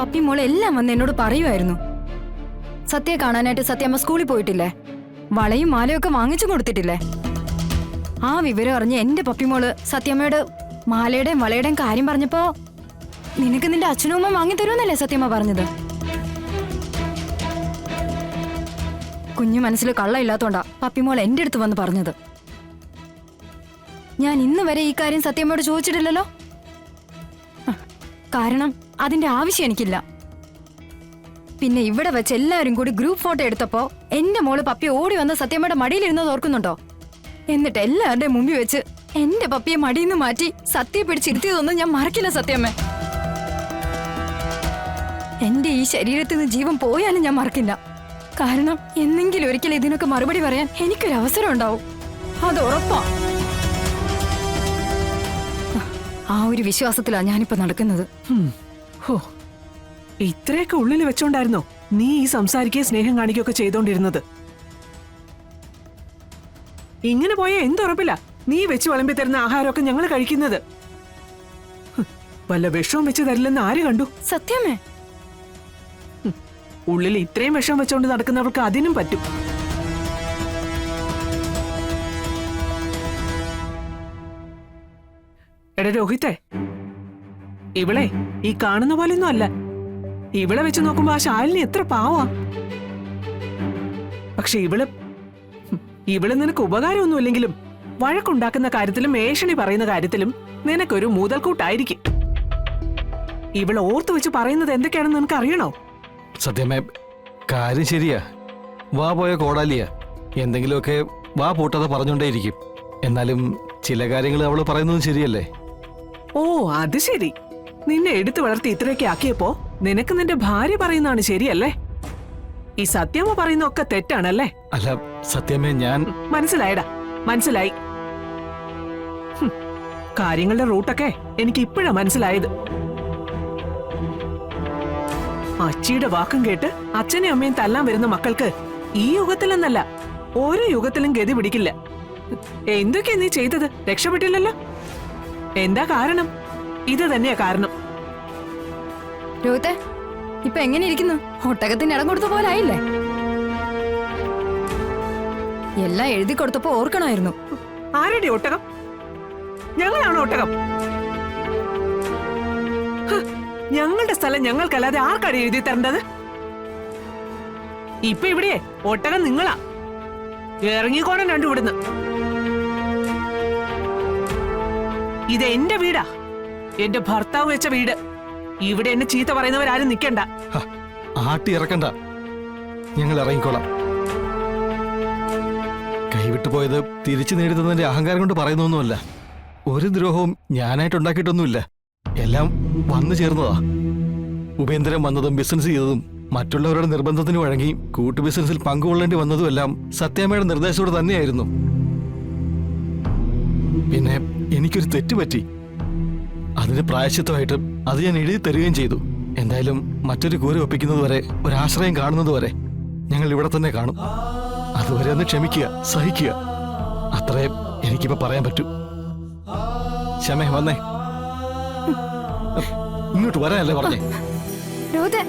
Puppy മോളെ എല്ലാം വന്ന് എന്നോട് പറയുമായിരുന്നു. സത്യയെ കാണാനായിട്ട് സത്യമ്മ സ്കൂളിൽ പോയിട്ടില്ലേ? വളയും മാലയും ഒക്കെ വാങ്ങിച്ചു കൊടുത്തിട്ടില്ലേ? ആ വിവരം അറിഞ്ഞ് എന്റെ പപ്പിമോള് സത്യമ്മയോട് മാലയുടെയും വളയുടെയും കാര്യം പറഞ്ഞപ്പോ നിനക്ക് നിന്റെ അച്ഛനും അമ്മ വാങ്ങിത്തരുമെന്നല്ലേ സത്യമ്മ പറഞ്ഞത്? കുഞ്ഞു മനസ്സിൽ കള്ളയില്ലാത്തോണ്ടാ പപ്പിമോൾ എന്റെ അടുത്ത് വന്ന് പറഞ്ഞത്. ഞാൻ ഇന്ന് വരെ ഈ കാര്യം സത്യമ്മയോട് ചോദിച്ചിട്ടില്ലല്ലോ. കാരണം അതിന്റെ ആവശ്യം എനിക്കില്ല. പിന്നെ ഇവിടെ വെച്ച് എല്ലാവരും കൂടി ഗ്രൂപ്പ് ഫോട്ടോ എടുത്തപ്പോ എന്റെ മോള് പപ്പി ഓടി വന്ന് സത്യമ്മയുടെ മടിയിലിരുന്നത് ഓർക്കുന്നുണ്ടോ? എന്നിട്ട് എല്ലാവരുടെയും മുമ്പിൽ വെച്ച് എന്റെ പപ്പിയെ മടിയിന്ന് മാറ്റി സത്യയെ പിടിച്ചിരുത്തിയതൊന്നും ഞാൻ മറക്കില്ല സത്യമ്മ. എന്റെ ഈ ശരീരത്തിൽ നിന്ന് ജീവൻ പോയാലും ഞാൻ മറക്കില്ല. കാരണം എന്നെങ്കിലും ഒരിക്കലും ഇതിനൊക്കെ മറുപടി പറയാൻ എനിക്കൊരു അവസരം ഉണ്ടാവും. അത് ഉറപ്പാ. ആ ഒരു വിശ്വാസത്തിലാണ് ഞാനിപ്പോ നടക്കുന്നത്. ഇത്രയൊക്കെ ഉള്ളിൽ വെച്ചോണ്ടായിരുന്നോ നീ ഈ സംസാരിക്കുകയും സ്നേഹം കാണിക്കുകയൊക്കെ ചെയ്തോണ്ടിരുന്നത്? ഇങ്ങനെ പോയാൽ എന്തുറപ്പില്ല നീ വെച്ച് വിളമ്പി തരുന്ന ആഹാരമൊക്കെ ഞങ്ങൾ കഴിക്കുന്നത്. വല്ല വിഷവും വെച്ച് തരില്ലെന്ന് ആര് കണ്ടു? സത്യമേ, ഉള്ളിൽ ഇത്രയും വിഷം വെച്ചോണ്ട് നടക്കുന്നവർക്ക് അതിനും പറ്റും. എടാ രോഹിത്തെ, ഇവളെ ഈ കാണുന്ന പോലെയൊന്നും അല്ല. ഇവളെ വെച്ച് നോക്കുമ്പോ ആ ശാലിനി എത്ര പാവാ. പക്ഷെ ഇവള് നിനക്ക് ഉപകാരമൊന്നുമില്ലെങ്കിലും വഴക്കുണ്ടാക്കുന്ന കാര്യത്തിലും ഏഷണി പറയുന്ന കാര്യത്തിലും നിനക്കൊരു മൂതൽക്കൂട്ടായിരിക്കും. ഇവളെ ഓർത്തു വെച്ച് പറയുന്നത് എന്തൊക്കെയാണെന്ന് നിനക്ക് അറിയണോ? സത്യമേ, കാര്യം ശരിയാ. വാ പോയ കോടാലിയാ. എന്തെങ്കിലുമൊക്കെ വാ പൂട്ടാതെ പറഞ്ഞോണ്ടേയിരിക്കും. എന്നാലും ചില കാര്യങ്ങൾ അവള് പറയുന്നതും ശരിയല്ലേ? ഓ അത് ശരി. നിന്നെ എടുത്തു വളർത്തി ഇത്രയൊക്കെ ആക്കിയപ്പോ നിനക്ക് നിന്റെ ഭാര്യ പറയുന്നതാണ് ശരിയല്ലേ? ഈ സത്യമ്മ പറയുന്ന ഒക്കെ തെറ്റാണല്ലേ? അല്ല സത്യമേ, ഞാൻ മനസ്സിലായടാ, മനസ്സിലായി. കാര്യങ്ങളുടെ റൂട്ടൊക്കെ എനിക്ക് ഇപ്പോഴാ മനസ്സിലായത്. അച്ചിയുടെ വാക്കും കേട്ട് അച്ഛനെയും അമ്മയും തല്ലാൻ വരുന്ന മക്കൾക്ക് ഈ യുഗത്തിലെന്നല്ല ഓരോ യുഗത്തിലും ഗതി പിടിക്കില്ല. എന്തൊക്കെയാ നീ ചെയ്തത്? രക്ഷപ്പെട്ടില്ലല്ലോ. എന്താ കാരണം? ഇത് തന്നെയാ കാരണം. രോഹിത്തെ, ഇപ്പൊ എങ്ങനെ ഇരിക്കുന്നു? ഒട്ടകത്തിന് ഇടം കൊടുത്ത പോലെ ആയില്ലേ? എല്ലാം എഴുതി കൊടുത്തപ്പോ ഓർക്കണമായിരുന്നു. ആരുടെ ഒട്ടകം? ഞങ്ങളാണോ ഒട്ടകം? ഞങ്ങളുടെ സ്ഥലം ഞങ്ങൾക്കല്ലാതെ ആർക്കാണ് എഴുതി തരേണ്ടത്? ഇപ്പൊ ഇവിടെ ഒട്ടകം നിങ്ങളാ. ഇറങ്ങിക്കോണം രണ്ടു ഇവിടുന്ന്. ഇത് എന്റെ വീടാ, എന്റെ ഭർത്താവ് വെച്ച വീട്. ഇവിടെ എന്നെ ചീത്ത പറയുന്നവരാരും നിക്കണ്ട. ആട്ടി ഇറക്കണ്ട, ഞങ്ങൾ ഇറങ്ങിക്കോളാം. കൈവിട്ടു പോയത് തിരിച്ചു നേടുന്നതിന്റെ അഹങ്കാരം കൊണ്ട് പറയുന്നൊന്നുമല്ല. ഒരു ദ്രോഹവും ഞാനായിട്ട് ഉണ്ടാക്കിയിട്ടൊന്നുമില്ല. എല്ലാം വന്നു ചേർന്നതാ. ഉപേന്ദ്രൻ വന്നതും ബിസിനസ് ചെയ്തതും മറ്റുള്ളവരുടെ നിർബന്ധത്തിന് വഴങ്ങി കൂട്ടു ബിസിനസ്സിൽ പങ്കുകൊള്ളേണ്ടി വന്നതും എല്ലാം സത്യാമ്മയുടെ നിർദ്ദേശത്തോടെ തന്നെയായിരുന്നു. പിന്നെ എനിക്കൊരു തെറ്റുപറ്റി. അതിന് പ്രായശ്ചിത്തമായിട്ട് അത് ഞാൻ എഴുതി തരികയും ചെയ്തു. എന്തായാലും മറ്റൊരു കൂര ഒപ്പിക്കുന്നതുവരെ, ഒരാശ്രയം കാണുന്നതുവരെ ഞങ്ങൾ ഇവിടെ തന്നെ കാണും. അതുവരെ ഒന്ന് ക്ഷമിക്കുക, സഹിക്കുക. അത്രേ എനിക്കിപ്പോ പറയാൻ പറ്റൂ. ക്ഷമേ, വന്നേ. ഇങ്ങോട്ട് വരാനല്ലേ പറഞ്ഞേ? രോഹിത്തെ,